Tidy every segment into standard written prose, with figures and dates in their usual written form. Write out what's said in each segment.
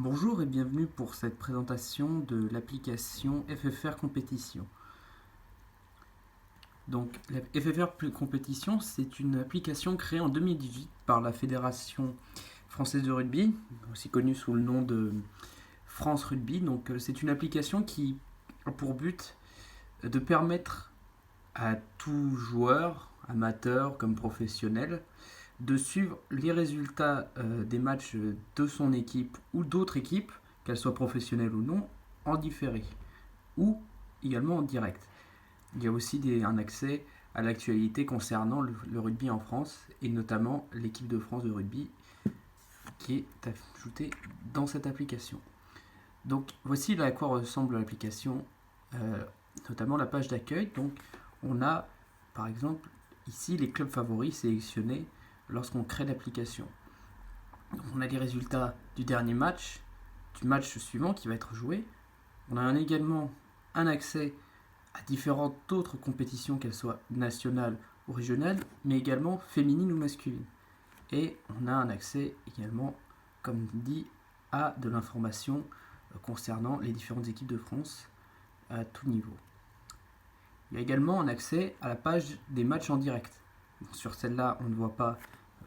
Bonjour et bienvenue pour cette présentation de l'application FFR Compétition. Donc, la FFR Compétition, c'est une application créée en 2018 par la Fédération française de rugby, aussi connue sous le nom de France Rugby. Donc, c'est une application qui a pour but de permettre à tout joueur, amateur comme professionnel, de suivre les résultats des matchs de son équipe ou d'autres équipes, qu'elles soient professionnelles ou non, en différé ou également en direct. Il y a aussi un accès à l'actualité concernant le rugby en France et notamment l'équipe de France de rugby qui est ajoutée dans cette application. Donc voici à quoi ressemble l'application, notamment la page d'accueil. Donc on a par exemple ici les clubs favoris sélectionnés lorsqu'on crée l'application. Donc on a les résultats du dernier match, du match suivant qui va être joué. On a également un accès à différentes autres compétitions, qu'elles soient nationales ou régionales, mais également féminines ou masculines. Et on a un accès également, comme dit, à de l'information concernant les différentes équipes de France à tout niveau. Il y a également un accès à la page des matchs en direct. Sur celle-là, on ne voit pas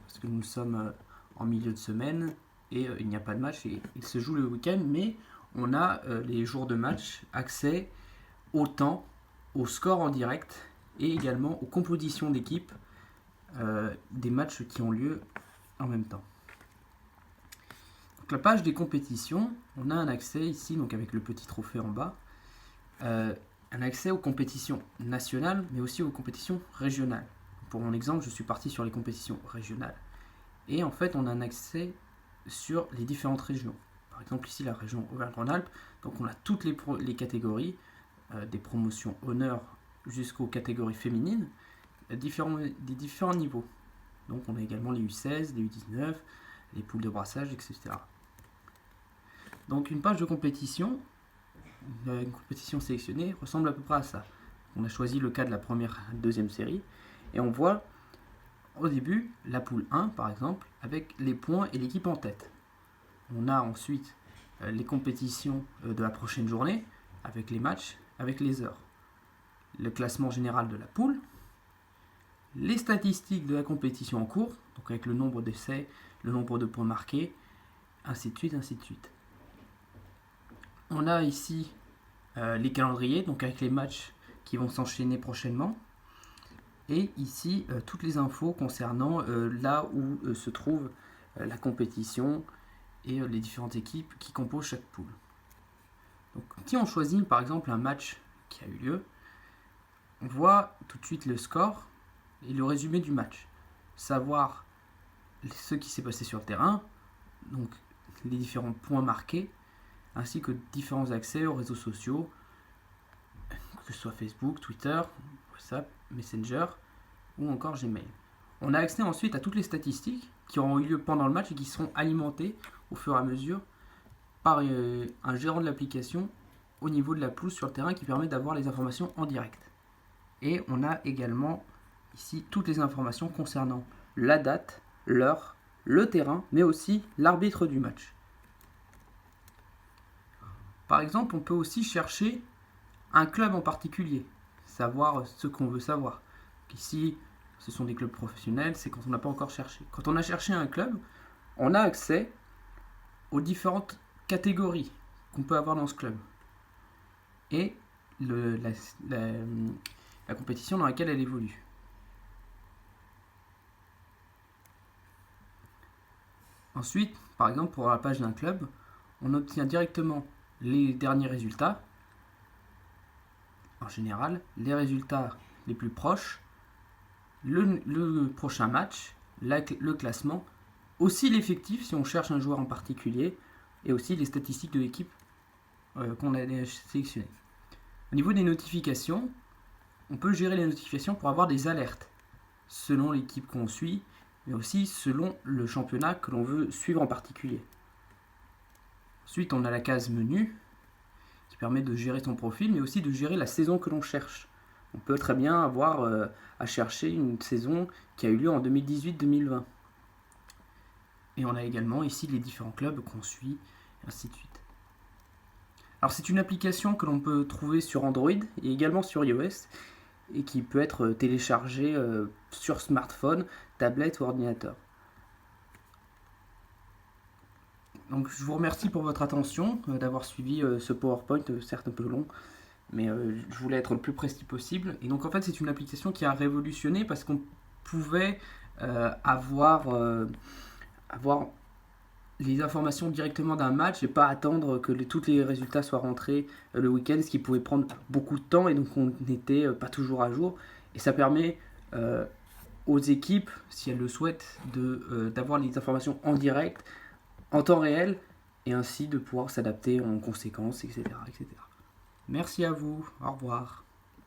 parce que nous sommes en milieu de semaine et il n'y a pas de match et il se joue le week-end, mais on a les jours de match, accès au temps, au score en direct et également aux compositions d'équipe des matchs qui ont lieu en même temps. Donc la page des compétitions, on a un accès ici, donc avec le petit trophée en bas, un accès aux compétitions nationales, mais aussi aux compétitions régionales. Pour mon exemple, je suis parti sur les compétitions régionales. Et en fait, on a un accès sur les différentes régions. Par exemple, ici, la région Auvergne-Rhône-Alpes. Donc, on a toutes les catégories, des promotions honneur jusqu'aux catégories féminines, des différents niveaux. Donc, on a également les U16, les U19, les poules de brassage, etc. Donc, une page de compétition, une compétition sélectionnée, ressemble à peu près à ça. On a choisi le cas de la deuxième série, et on voit au début la poule 1 par exemple, avec les points et l'équipe en tête. On a ensuite les compétitions de la prochaine journée, avec les matchs, avec les heures. Le classement général de la poule, les statistiques de la compétition en cours, donc avec le nombre d'essais, le nombre de points marqués, ainsi de suite, ainsi de suite. On a ici les calendriers, donc avec les matchs qui vont s'enchaîner prochainement. Et ici, toutes les infos concernant là où se trouve la compétition et les différentes équipes qui composent chaque poule. Donc, si on choisit par exemple un match qui a eu lieu, on voit tout de suite le score et le résumé du match. Savoir ce qui s'est passé sur le terrain, donc les différents points marqués, ainsi que différents accès aux réseaux sociaux, que ce soit Facebook, Twitter, WhatsApp, Messenger ou encore Gmail. On a accès ensuite à toutes les statistiques qui auront eu lieu pendant le match et qui seront alimentées au fur et à mesure par un gérant de l'application au niveau de la pelouse sur le terrain qui permet d'avoir les informations en direct. Et on a également ici toutes les informations concernant la date, l'heure, le terrain, mais aussi l'arbitre du match. Par exemple, on peut aussi chercher un club en particulier, savoir ce qu'on veut savoir. Ici, ce sont des clubs professionnels, c'est quand on n'a pas encore cherché. Quand on a cherché un club, on a accès aux différentes catégories qu'on peut avoir dans ce club et la compétition dans laquelle elle évolue. Ensuite, par exemple, pour la page d'un club, on obtient directement les derniers résultats, en général, les résultats les plus proches, le prochain match, le classement, aussi l'effectif si on cherche un joueur en particulier, et aussi les statistiques de l'équipe qu'on a sélectionnée. Au niveau des notifications, on peut gérer les notifications pour avoir des alertes selon l'équipe qu'on suit, mais aussi selon le championnat que l'on veut suivre en particulier. Ensuite, on a la case menu qui permet de gérer son profil, mais aussi de gérer la saison que l'on cherche. On peut très bien avoir à chercher une saison qui a eu lieu en 2018-2020. Et on a également ici les différents clubs qu'on suit et ainsi de suite. Alors c'est une application que l'on peut trouver sur Android et également sur iOS et qui peut être téléchargée sur smartphone, tablette ou ordinateur. Donc je vous remercie pour votre attention, d'avoir suivi ce PowerPoint, certes un peu long, mais je voulais être le plus précis possible. Et donc en fait c'est une application qui a révolutionné parce qu'on pouvait avoir les informations directement d'un match et pas attendre que tous les résultats soient rentrés le week-end, ce qui pouvait prendre beaucoup de temps et donc on n'était pas toujours à jour. Et ça permet aux équipes, si elles le souhaitent, d'avoir les informations en direct, en temps réel, et ainsi de pouvoir s'adapter en conséquence, etc., etc. Merci à vous, au revoir.